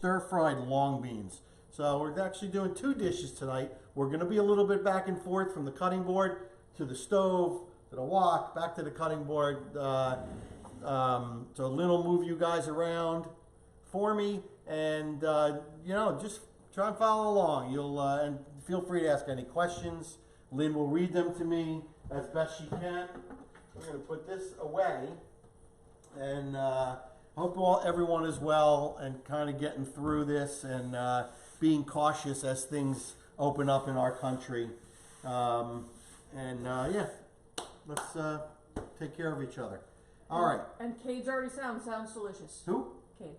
stir-fried long beans. So we're actually doing two dishes tonight. We're going to be a little bit back and forth from the cutting board to the stove, to the wok, back to the cutting board. So Lynn will move you guys around for me, and you know, just try and follow along. You'll and feel free to ask any questions. Lynn will read them to me as best she can. We're going to put this away, and hope everyone is well and kind of getting through this and being cautious as things open up in our country. Yeah, let's take care of each other. All right. And Cade's already sounds delicious. Who? Cade.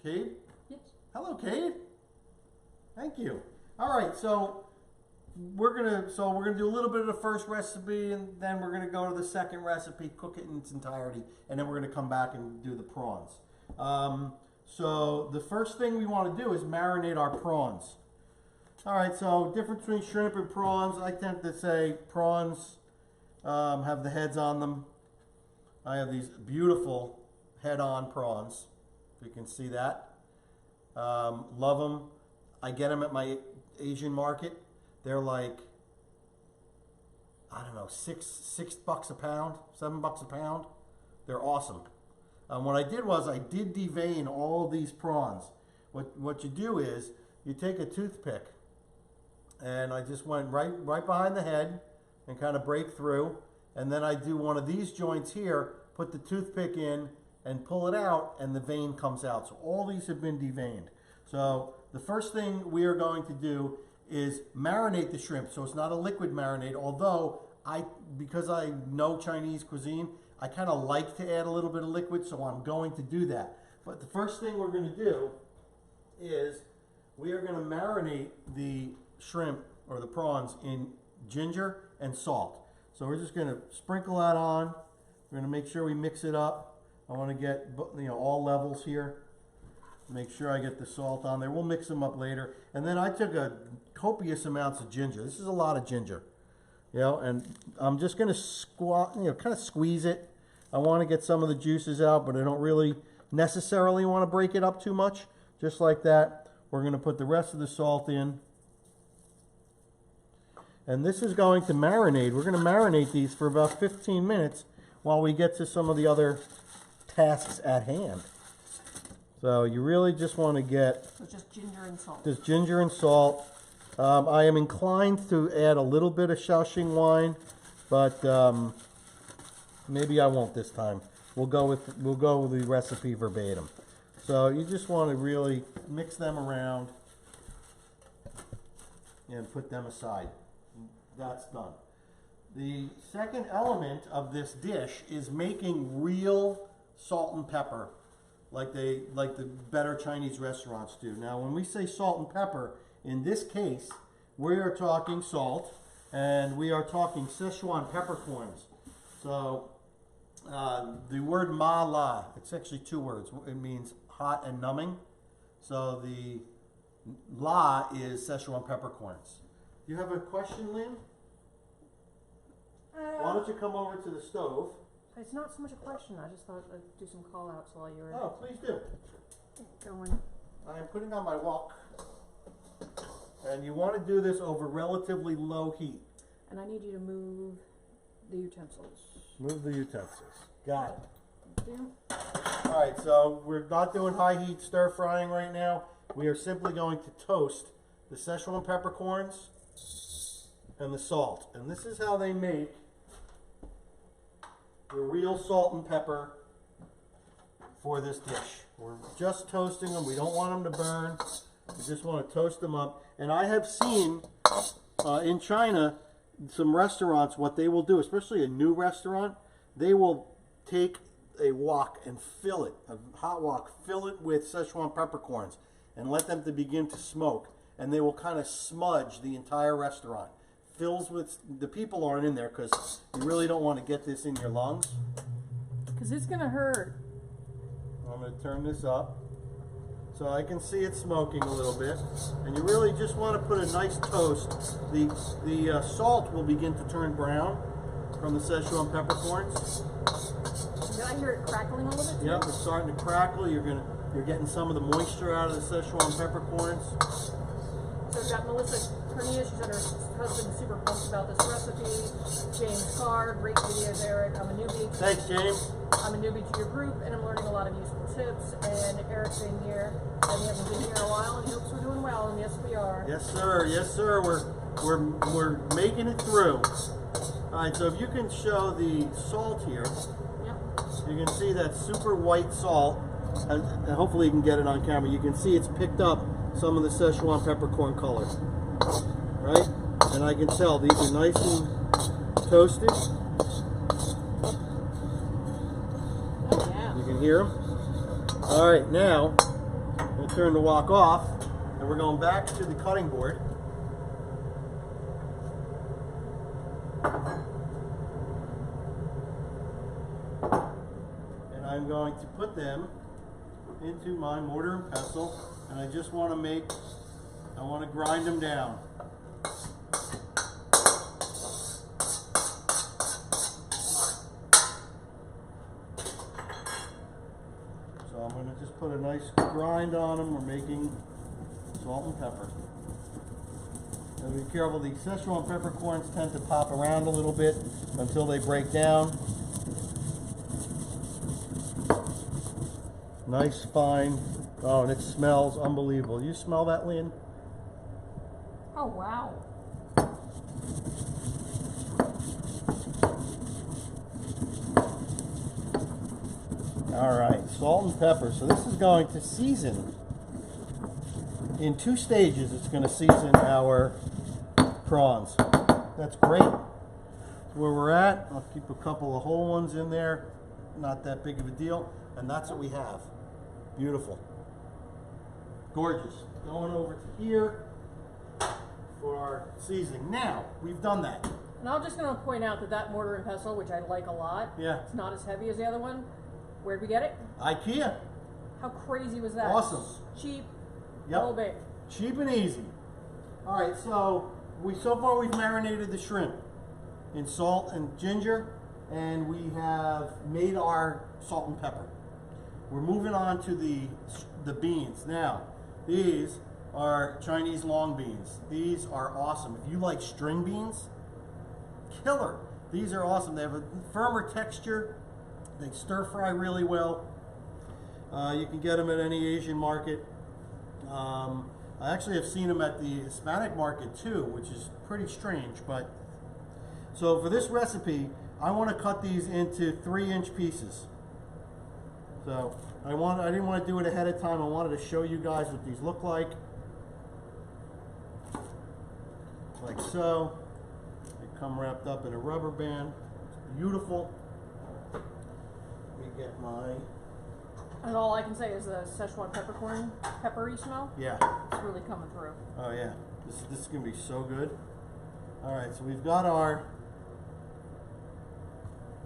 Cade? Yes. Hello, Cade. Thank you. All right, so we're gonna do a little bit of the first recipe, and then we're gonna go to the second recipe, cook it in its entirety, and then we're gonna come back and do the prawns. So the first thing we want to do is marinate our prawns. All right, so difference between shrimp and prawns. I tend to say prawns have the heads on them. I have these beautiful head-on prawns. If you can see that. Love them. I get them at my Asian market. They're like, I don't know, $6 a pound, $7 a pound. They're awesome. What I did was I did devein all of these prawns. What you do is you take a toothpick, and I just went right behind the head and kind of break through, and then I do one of these joints here, put the toothpick in and pull it out, and the vein comes out. So all these have been deveined. So the first thing we are going to do is marinate the shrimp. So it's not a liquid marinade, although because I know Chinese cuisine, I kind of like to add a little bit of liquid, so I'm going to do that. But the first thing we're going to do is we are going to marinate the shrimp or the prawns in ginger and salt. So we're just going to sprinkle that on. We're going to make sure we mix it up. I want to get, you know, all levels here. Make sure I get the salt on there. We'll mix them up later. And then I took a copious amounts of ginger. This is a lot of ginger, you know, and I'm just going to kind of squeeze it. I want to get some of the juices out, but I don't really necessarily want to break it up too much. Just like that. We're going to put the rest of the salt in. And this is going to marinate. We're going to marinate these for about 15 minutes while we get to some of the other tasks at hand. So you really just want to get... So just ginger and salt. Just ginger and salt. I am inclined to add a little bit of Szechuan, but maybe I won't this time. We'll go with the recipe verbatim. So you just want to really mix them around and put them aside. That's done. The second element of this dish is making real salt and pepper, like the better Chinese restaurants do. Now, when we say salt and pepper, in this case, we are talking salt, and we are talking Szechuan peppercorns. So, the word ma la, it's actually two words. It means hot and numbing. So the la is Szechuan peppercorns. You have a question, Lynn? Why don't you come over to the stove? It's not so much a question. I just thought I'd do some call outs while you were... Oh, please do. Going. I am putting on my wok. And you want to do this over relatively low heat. And I need you to move the utensils. Move the utensils. Got it. Thank you. All right, so we're not doing high heat stir frying right now. We are simply going to toast the Szechuan peppercorns and the salt. And this is how they make the real salt and pepper for this dish. We're just toasting them. We don't want them to burn. We just want to toast them up. And I have seen in China some restaurants, what they will do, especially a new restaurant, they will take a wok and fill it, a hot wok, fill it with Szechuan peppercorns and let them to begin to smoke. And they will kind of smudge the entire restaurant. Fills with, the people aren't in there because you really don't want to get this in your lungs. Because it's going to hurt. I'm going to turn this up so I can see it smoking a little bit. And you really just want to put a nice toast. The salt will begin to turn brown from the Szechuan peppercorns. Did I hear it crackling a little bit? Yep, it's starting to crackle. You're going to You're getting some of the moisture out of the Szechuan peppercorns. So we've got Melissa Cornea. She said her husband is super pumped about this recipe. James Carr, great videos, Eric. I'm a newbie. Thanks, James. I'm a newbie to your group, and I'm learning a lot of useful tips. And Eric's in here, and he hasn't been here in a while, and he hopes we're doing well. And yes, we are. Yes, sir. Yes, sir. We're making it through. All right. So if you can show the salt here, you can see that super white salt. And hopefully you can get it on camera. You can see it's picked up some of the Szechuan peppercorn color, right? And I can tell these are nice and toasted. Oh, yeah. You can hear them. All right, now we'll turn the wok off, and we're going back to the cutting board. And I'm going to put them into my mortar and pestle, and I just want to grind them down. So I'm going to just put a nice grind on them. We're making salt and pepper. And be careful, the Szechuan peppercorns tend to pop around a little bit until they break down. Nice, fine. Oh, and it smells unbelievable. You smell that, Lynn? Oh, wow. All right, salt and pepper. So this is going to season. In 2 stages, it's going to season our prawns. That's great. That's where we're at. I'll keep a couple of whole ones in there. Not that big of a deal. And that's what we have. Beautiful. Gorgeous. Going over to here for our seasoning. Now, we've done that. And I'm just going to point out that mortar and pestle, which I like a lot, Yeah. it's not as heavy as the other one. Where'd we get it? IKEA. How crazy was that? Awesome. Cheap, Yep. little bit. Cheap and easy. All right, so so far we've marinated the shrimp in salt and ginger, and we have made our salt and pepper. We're moving on to the beans. Now, these are Chinese long beans. These are awesome. If you like string beans, killer. These are awesome. They have a firmer texture. They stir fry really well. You can get them at any Asian market. I actually have seen them at the Hispanic market too, which is pretty strange. But so for this recipe, I want to cut these into 3-inch pieces. So I didn't want to do it ahead of time. I wanted to show you guys what these look like so. They come wrapped up in a rubber band. It's beautiful. Let me get my. And all I can say is the Szechuan peppery smell. Yeah. It's really coming through. Oh yeah. This is gonna be so good. All right, so we've got our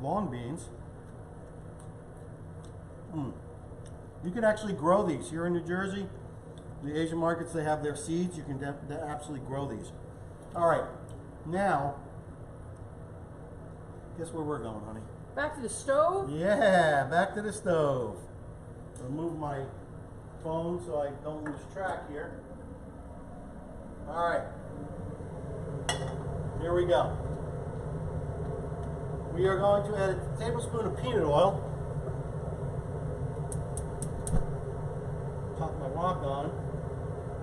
long beans. You can actually grow these here in New Jersey. The Asian markets, they have their seeds. You can absolutely grow these. All right, now, guess where we're going, honey? Back to the stove. Yeah, back to the stove. Remove my phone so I don't lose track here. All right, here we go. We are going to add a tablespoon of peanut oil. Pop my wok on,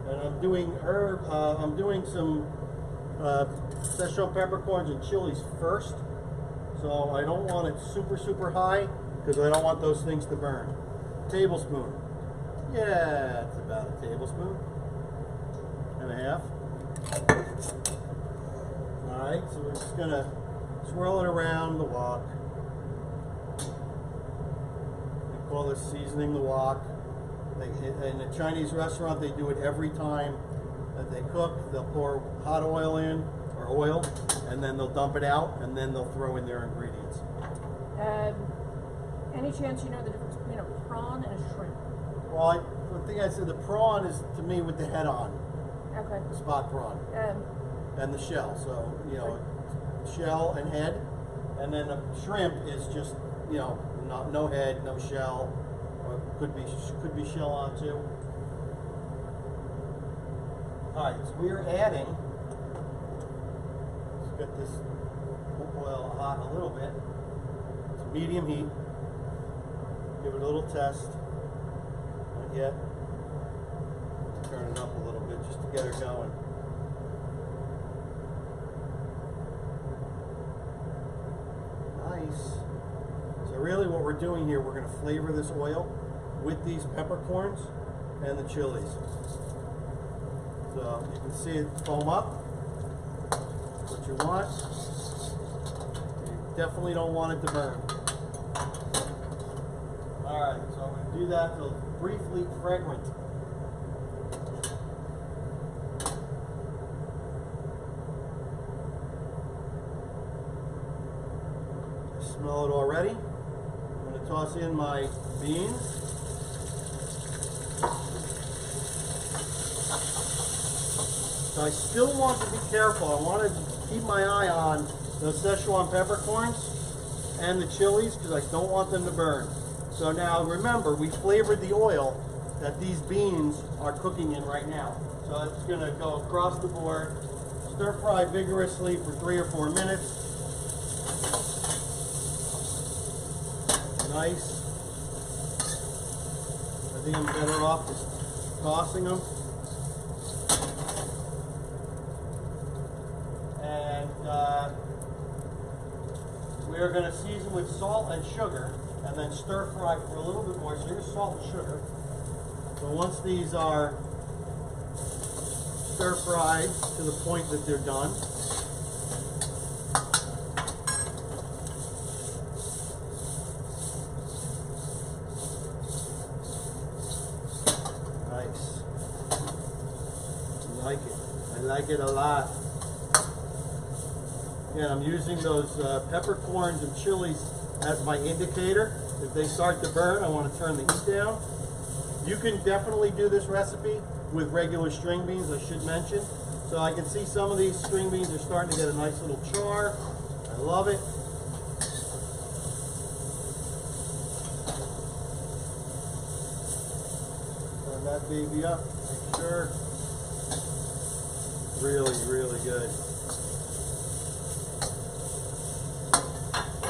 and I'm doing some Szechuan peppercorns and chilies first. So I don't want it super high because I don't want those things to burn. Tablespoon. Yeah, it's about a tablespoon and a half. All right, so we're just gonna swirl it around the wok. They call this seasoning the wok. In a Chinese restaurant, they do it every time that they cook. They'll pour hot oil in, or oil, and then they'll dump it out, and then they'll throw in their ingredients. Any chance you know the difference between a prawn and a shrimp? Well, the thing I said, the prawn is, to me, with the head on. Okay. The spot prawn. And the shell. So, you know, shell and head. And then a shrimp is just, you know, no head, no shell. could be Szechuan too. All right, so we are adding. Let's get this oil hot a little bit. It's medium heat. Give it a little test. Not yet. Turn it up a little bit just to get her going. Nice. So really what we're doing here, we're going to flavor this oil with these peppercorns and the chilies. So you can see it foam up. What you want. You definitely don't want it to burn. Alright, so I'm going to do that till briefly fragrant. Smell it already. I'm going to toss in my beans. So I still want to be careful. I want to keep my eye on those Szechuan peppercorns and the chilies because I don't want them to burn. So now remember, we flavored the oil that these beans are cooking in right now. So it's going to go across the board, stir fry vigorously for 3 or 4 minutes. Nice. I think I'm better off just tossing them. And we are going to season with salt and sugar and then stir fry for a little bit more. So here's salt and sugar. So once these are stir fried to the point that they're done, nice. I like it a lot. Again, I'm using those peppercorns and chilies as my indicator. If they start to burn, I want to turn the heat down. You can definitely do this recipe with regular string beans, I should mention. So I can see some of these string beans are starting to get a nice little char. I love it. Turn that baby up, make sure. Really, really good.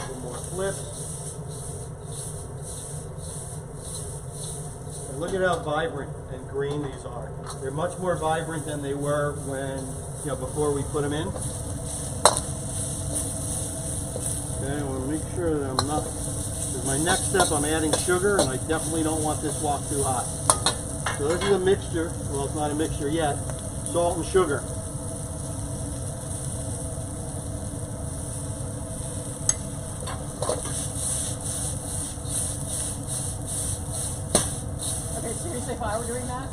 One more flip. And look at how vibrant and green these are. They're much more vibrant than they were when, before we put them in. Okay, I want to make sure that I'm not, because my next step I'm adding sugar and I definitely don't want this wok too hot. So this is a mixture, well it's not a mixture yet, salt and sugar. Seriously, if I were doing that,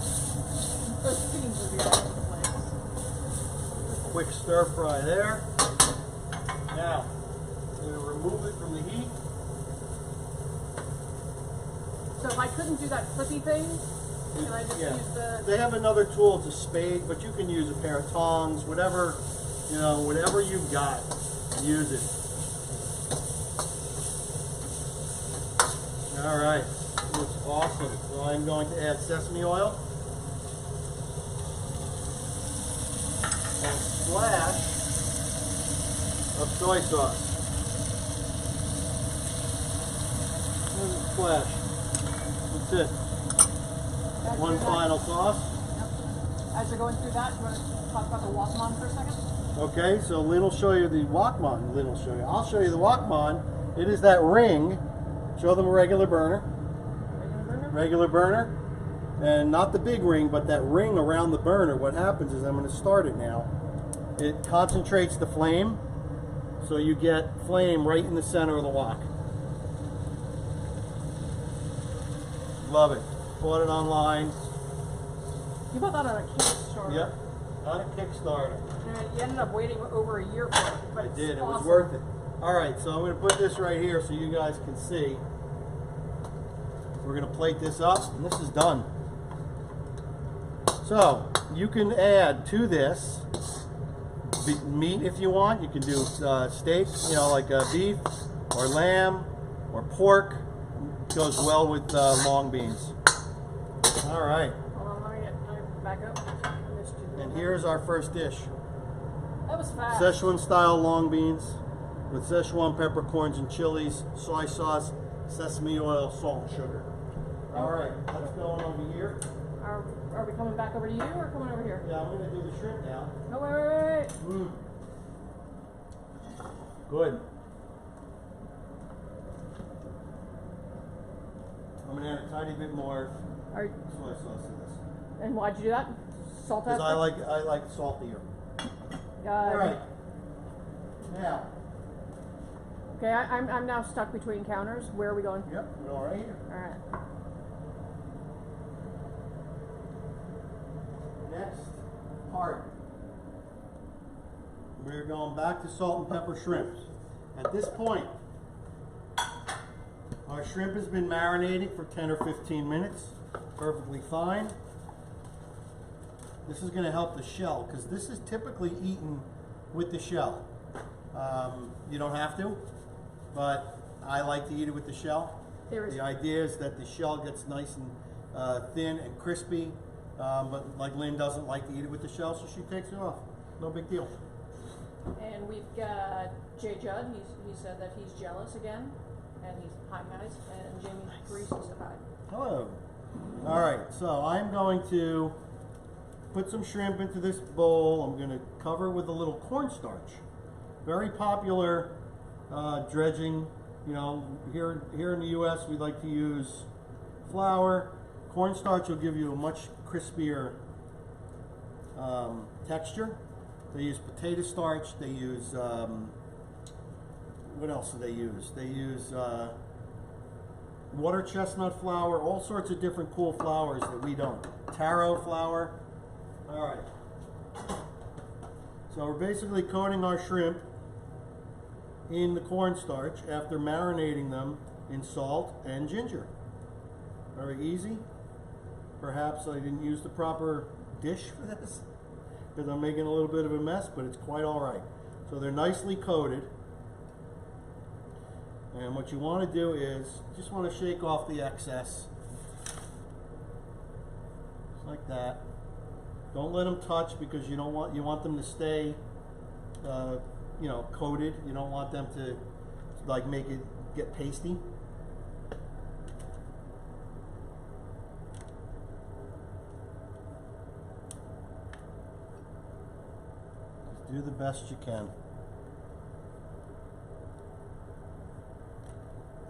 those beans would be all over the place. Quick stir fry there. Now, I'm going to remove it from the heat. So if I couldn't do that flippy thing, can I just use the... They have another tool, it's a spade, but you can use a pair of tongs, whatever, whatever you've got, use it. All right. Looks awesome. So I'm going to add sesame oil and a splash of soy sauce. And a splash. That's it. One final sauce. Yep. As you're going through that, you want to talk about the wakman for a second? Okay, so Lynn will show you the wakman. Lynn will show you. I'll show you the wakman. It is that ring. Show them a regular burner. Regular burner, and not the big ring, but that ring around the burner. What happens is, I'm going to start it now. It concentrates the flame, so you get flame right in the center of the wok. Love it. Bought it online. You bought that on a Kickstarter. Yep, on a Kickstarter. And you ended up waiting over a year for it. But I did. Awesome. It was worth it. All right, so I'm going to put this right here so you guys can see. We're going to plate this up, and this is done. So, you can add to this meat if you want. You can do steak, like beef or lamb or pork. goes well with long beans. All right. Hold on, let me back up. I missed you. And here's our first dish. That was fast. Szechuan style long beans with Szechuan peppercorns and chilies, soy sauce, sesame oil, salt, and sugar. All right, let's go on over here. Are we coming back over to you or coming over here? Yeah, I'm going to do the shrimp now. Oh, wait. Good. I'm going to add a tiny bit more soy sauce to this. And why'd you do that? Salt Because aspect? I like saltier. All right. Now. Okay, I'm now stuck between counters. Where are we going? Yep, we're going right here. All right. Next part. We're going back to salt and pepper shrimps. At this point, our shrimp has been marinating for 10 or 15 minutes. Perfectly fine. This is going to help the shell because this is typically eaten with the shell. You don't have to, but I like to eat it with the shell. The idea is that the shell gets nice and thin and crispy, but like Lynn doesn't like to eat it with the shell, so she takes it off. No big deal. And we've got Jay Judd. He said that he's jealous again, and he's hi guys. And Jamie Reese said hi. Hello. All right, so I'm going to put some shrimp into this bowl. I'm going to cover with a little cornstarch. Very popular dredging. You know, here in the U.S. we like to use flour. Cornstarch will give you a much crispier texture. They use potato starch. They use what else do they use? They use water chestnut flour. All sorts of different cool flours that we don't. Taro flour. All right. So we're basically coating our shrimp in the cornstarch after marinating them in salt and ginger. Very easy. Perhaps I didn't use the proper dish for this because I'm making a little bit of a mess, but it's quite all right. So they're nicely coated. And what you want to do is just want to shake off the excess. Just like that. Don't let them touch because you want them to stay you know, coated. You don't want them to like make it get pasty. Just do the best you can.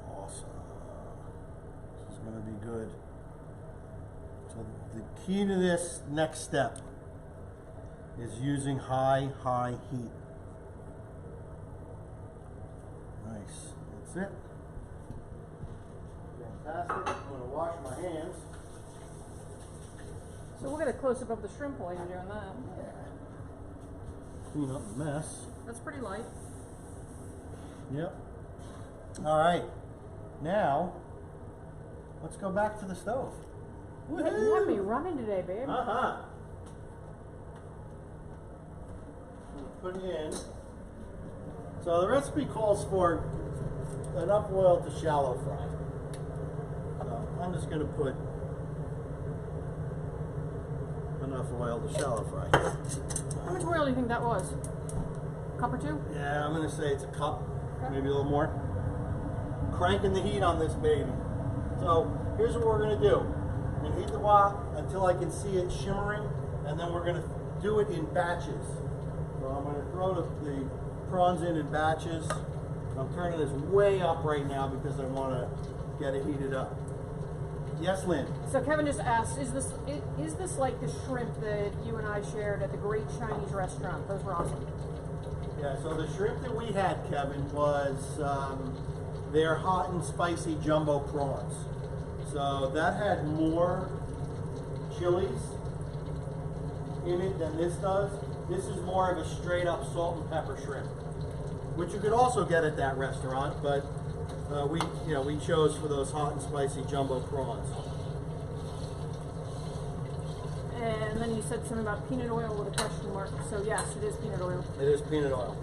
Awesome. This is going to be good. So the key to this next step is using high heat. Nice. That's it. Fantastic. I'm going to wash my hands. So we'll get a close-up of the shrimp while you're doing that. Yeah. Clean up the mess. That's pretty light. Yep. All right. Now, let's go back to the stove. You have me running today, babe. Put it in. So the recipe calls for enough oil to shallow fry. So I'm just going to put enough oil to shallow fry. How much oil do you think that was? A cup or two? Yeah, I'm going to say it's a cup, maybe a little more. Cranking the heat on this baby. So here's what we're going to do. We're going to heat the wok until I can see it shimmering, and then we're going to do it in batches. So I'm going to throw the prawns in batches. I'm turning this way up right now because I want to get it heated up. Yes, Lynn? So Kevin just asked, is this like the shrimp that you and I shared at the Great Chinese Restaurant? Those were awesome. Yeah, so the shrimp that we had, Kevin, was their hot and spicy jumbo prawns. So that had more chilies in it than this does. This is more of a straight up salt and pepper shrimp, which you could also get at that restaurant, but we chose for those hot and spicy jumbo prawns. And then you said something about peanut oil with a question mark. So yes, it is peanut oil. It is peanut oil.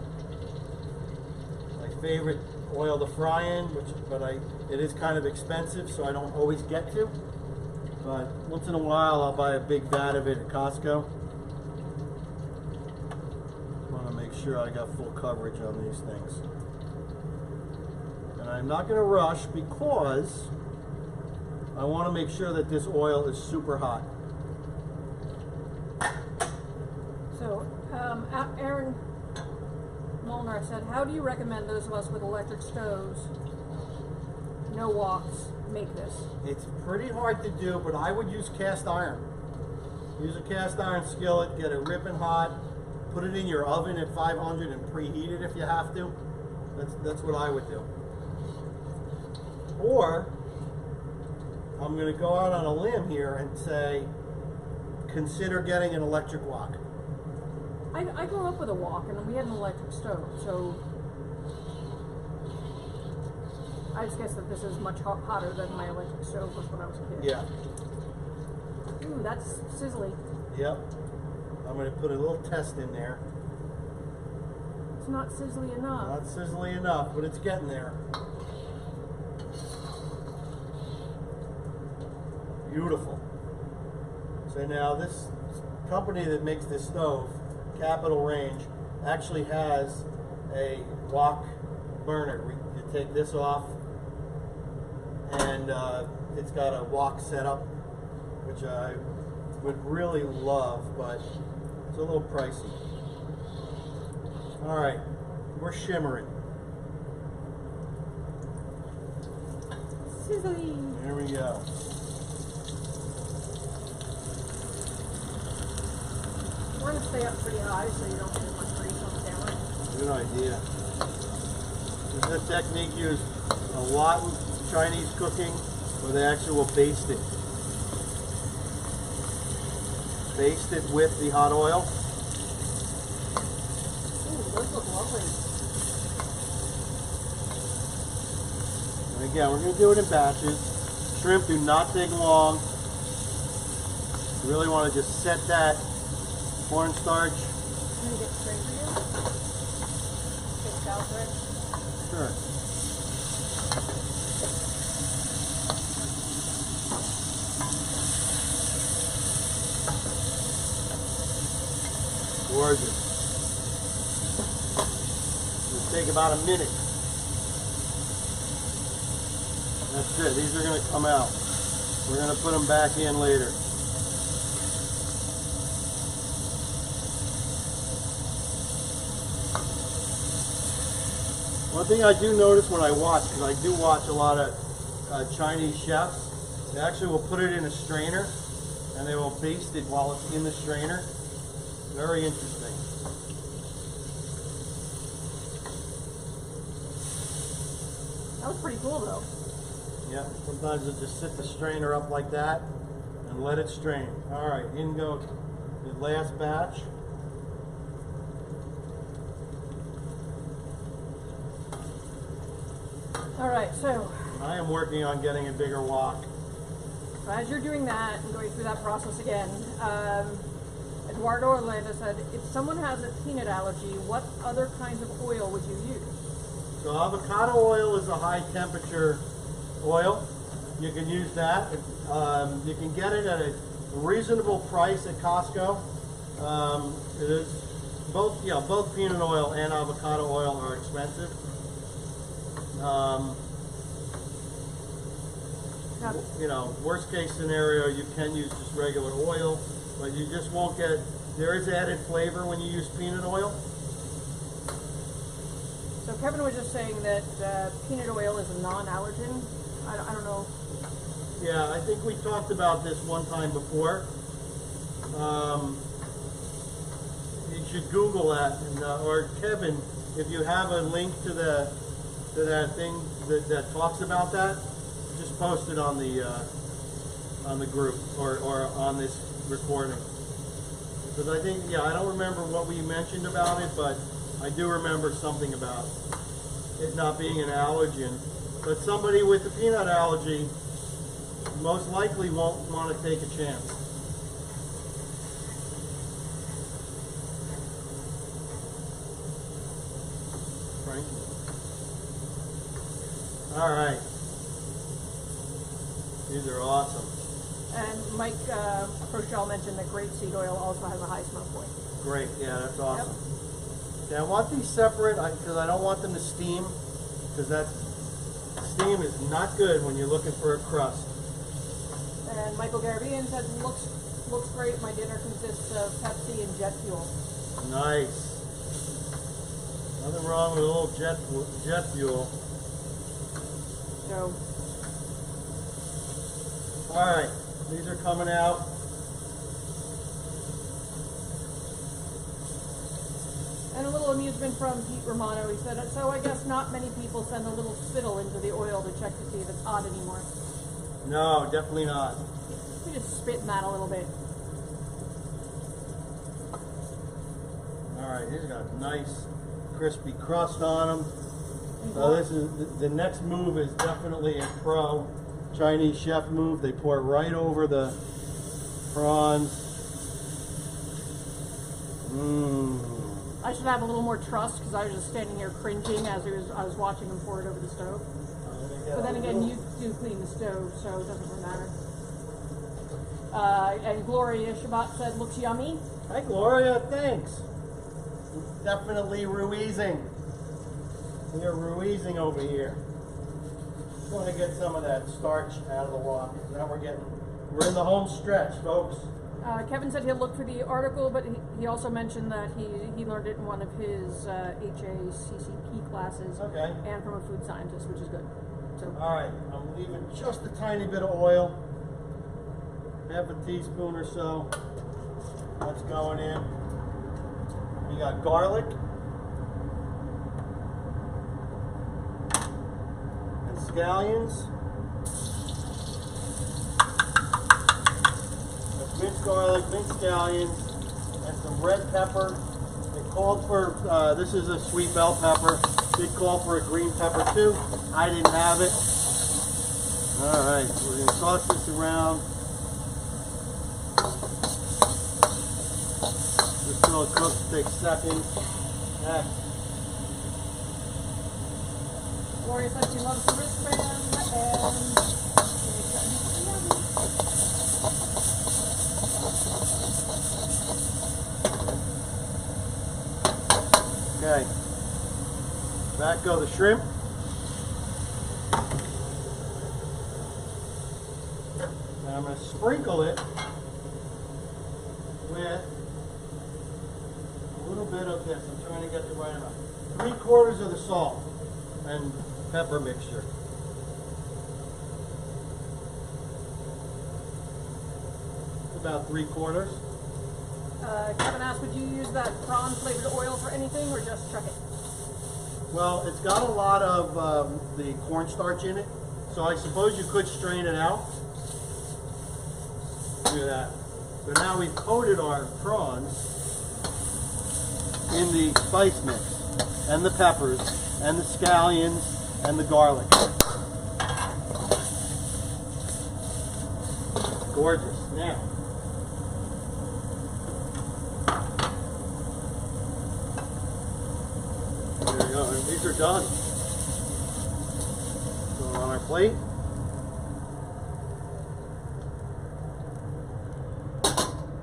My favorite oil to fry in, but it is kind of expensive, so I don't always get to. But once in a while, I'll buy a big vat of it at Costco. Want to make sure I got full coverage on these things. And I'm not going to rush because I want to make sure that this oil is super hot. So, Aaron Molnar said, how do you recommend those of us with electric stoves, no woks, make this? It's pretty hard to do, but I would use cast iron. Use a cast iron skillet, get it ripping hot, put it in your oven at 500 and preheat it if you have to. That's what I would do. Or, I'm going to go out on a limb here and say, consider getting an electric wok. I grew up with a wok and we had an electric stove, so I just guess that this is much hotter than my electric stove was when I was a kid. Yeah. Ooh, that's sizzly. Yep. I'm going to put a little test in there. It's not sizzly enough. Not sizzly enough, but it's getting there. Beautiful. So now this company that makes this stove, Capital Range, actually has a wok burner. You take this off, and it's got a wok setup, which I would really love, but it's a little pricey. All right, we're shimmering. Sizzly. There we go. We're going to stay up pretty high so you don't get much grease on the camera. Good idea. This is a technique used a lot in Chinese cooking where they actually will baste it. Baste it with the hot oil. Ooh, those look lovely. And again, we're going to do it in batches. Shrimp do not take long. You really want to just set that cornstarch. Can you get straight for you? Take scalp right? Sure. Gorgeous. It'll take about a minute. That's it. These are going to come out. We're going to put them back in later. One thing I do notice when I watch, because I do watch a lot of Chinese chefs, they actually will put it in a strainer and they will baste it while it's in the strainer. Very interesting. That was pretty cool though. Yeah, sometimes you'll just sit the strainer up like that and let it strain. All right, in go the last batch. All right, so I am working on getting a bigger wok. as you're doing that and going through that process again, Eduardo Orlando said, if someone has a peanut allergy, what other kinds of oil would you use? So avocado oil is a high temperature oil. You can use that. You can get it at a reasonable price at Costco. It is both peanut oil and avocado oil are expensive. You know, worst case scenario, you can use just regular oil, but you just won't get, there is added flavor when you use peanut oil. So Kevin was just saying that peanut oil is a non-allergen. I don't know. Yeah, I think we talked about this one time before. You should Google that, and, or Kevin, if you have a link to that thing that talks about that, just post it on the group or on this recording. Because I think, I don't remember what we mentioned about it, but I do remember something about it not being an allergen. But somebody with a peanut allergy most likely won't want to take a chance. Frank? All right. These are awesome. And Mike Rochelle mentioned that grapeseed oil also has a high smoke point. Great. Yeah, that's awesome. Yep. Yeah, I want these separate because I don't want them to steam, because that steam is not good when you're looking for a crust. And Michael Garabian said, looks great. My dinner consists of Pepsi and jet fuel. Nice. Nothing wrong with a little jet fuel. So, all right, these are coming out. and a little amusement from Pete Romano. He said, so I guess not many people send a little spittle into the oil to check to see if it's hot anymore. No, definitely not. We just spit in that a little bit. All right, he's got a nice crispy crust on them. So this is the next move is definitely a pro Chinese chef move. They pour it right over the prawns. I should have a little more trust because I was just standing here cringing as I was watching him pour it over the stove. But then again, you do clean the stove, so it doesn't really matter. And Gloria Shabbat said, looks yummy. Hi, Gloria. Thanks. Definitely Ruizing. We are Ruizing over here. Just want to get some of that starch out of the wok. Now we're in the home stretch, folks. Kevin said he'll look for the article, but he also mentioned that he learned it in one of his HACCP classes. Okay. And from a food scientist, which is good. So. All right, I'm leaving just a tiny bit of oil, half a teaspoon or so. That's going in. We got garlic and scallions. That's minced garlic, minced scallions, and some red pepper. They called for, this is a sweet bell pepper. Did call for a green pepper too. I didn't have it. All right, we're going to toss this around. Just till it cooks, takes seconds. Next. Gloria said she loves the wristband and Okay. Back go the shrimp. And I'm going to sprinkle it with a little bit of this. I'm trying to get the right amount. 3/4 of the salt and pepper mixture. About 3/4. Kevin asked, would you use that prawn flavored oil for anything or just chuck it? Well, it's got a lot of the cornstarch in it, so I suppose you could strain it out. Do that. So now we've coated our prawns in the spice mix, and the peppers, and the scallions, and the garlic. Gorgeous. Now, there we go. And these are done. So on our plate.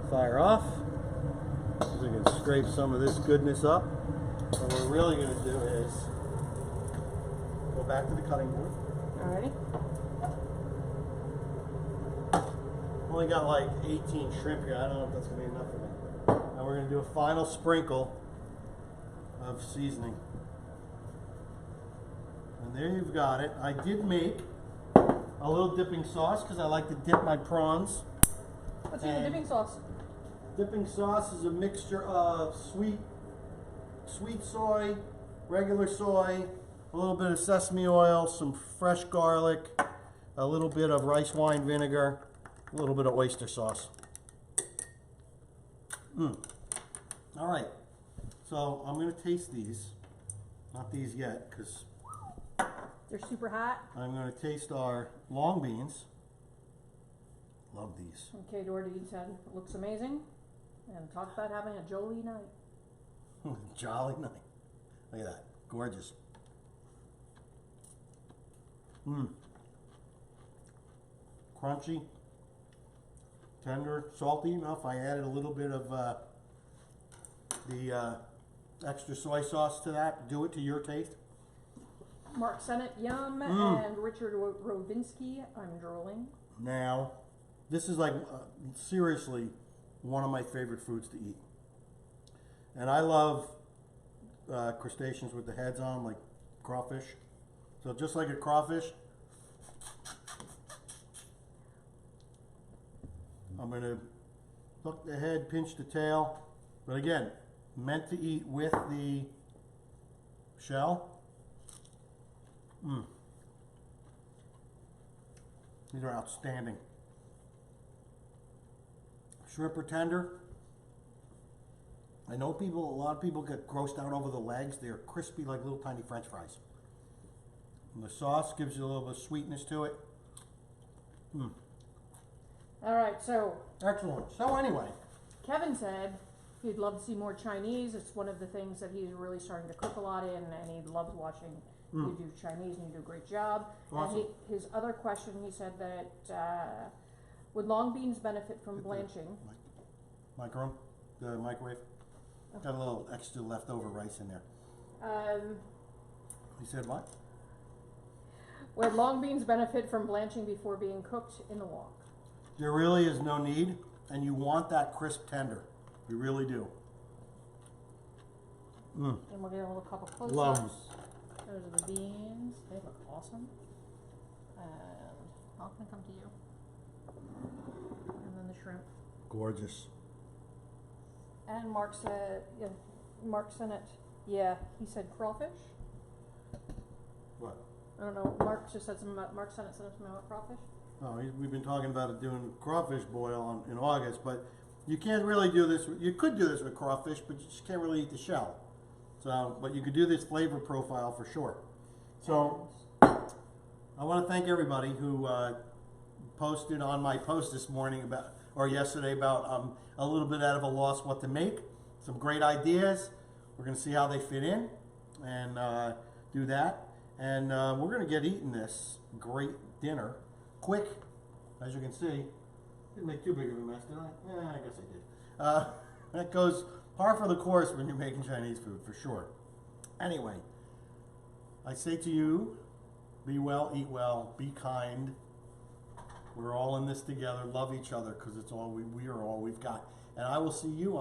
Fire off. We can scrape some of this goodness up. What we're really going to do is go back to the cutting board. Alrighty. Only got like 18 shrimp here. I don't know if that's going to be enough for me. Now we're going to do a final sprinkle of seasoning. And there you've got it. I did make a little dipping sauce because I like to dip my prawns. What's in the dipping sauce? Dipping sauce is a mixture of sweet soy, regular soy, a little bit of sesame oil, some fresh garlic, a little bit of rice wine vinegar, a little bit of oyster sauce. All right, so I'm going to taste these. Not these yet, because They're super hot. I'm going to taste our long beans. Love these. Okay, Doherty said it looks amazing. And talk about having a jolly night. Jolly night. Look at that. Gorgeous. Mmm. Crunchy, tender, salty enough. I added a little bit of the extra soy sauce to that. Do it to your taste. Mark Sennett, yum, and Richard Rovinsky, I'm drooling. Now, this is like seriously one of my favorite foods to eat. And I love crustaceans with the heads on, like crawfish. So just like a crawfish, I'm going to hook the head, pinch the tail. But again, meant to eat with the shell. These are outstanding. Shrimp are tender. I know a lot of people get grossed out over the legs. They're crispy like little tiny French fries. And the sauce gives you a little bit of sweetness to it. All right, so Excellent. So anyway, Kevin said he'd love to see more Chinese. It's one of the things that he's really starting to cook a lot in, and he loves watching you do Chinese, and you do a great job. Awesome. And his other question, he said that would long beans benefit from blanching? The microwave. Got a little extra leftover rice in there. He said what? Would long beans benefit from blanching before being cooked in the wok? There really is no need, and you want that crisp tender. You really do. And we'll get a little couple close-ups. Love 'em. Those are the beans. They look awesome. And I'm gonna come to you. And then the shrimp. Gorgeous. And Mark said, yeah, Mark Sennett, yeah, he said crawfish. What? I don't know. Mark just said something about Mark Sennett said something about crawfish. Oh, we've been talking about it doing crawfish boil in August, but you can't really do this. You could do this with crawfish, but you just can't really eat the shell. So, but you could do this flavor profile for sure. So, I want to thank everybody who posted on my post this morning or yesterday about a little bit out of a loss what to make. Some great ideas. We're going to see how they fit in and do that. And we're going to get eating this great dinner quick, as you can see. Didn't make too big of a mess, did I? Yeah, I guess I did. That goes par for the course when you're making Chinese food, for sure. Anyway, I say to you, be well, eat well, be kind. We're all in this together. Love each other because it's all we are all we've got. And I will see you on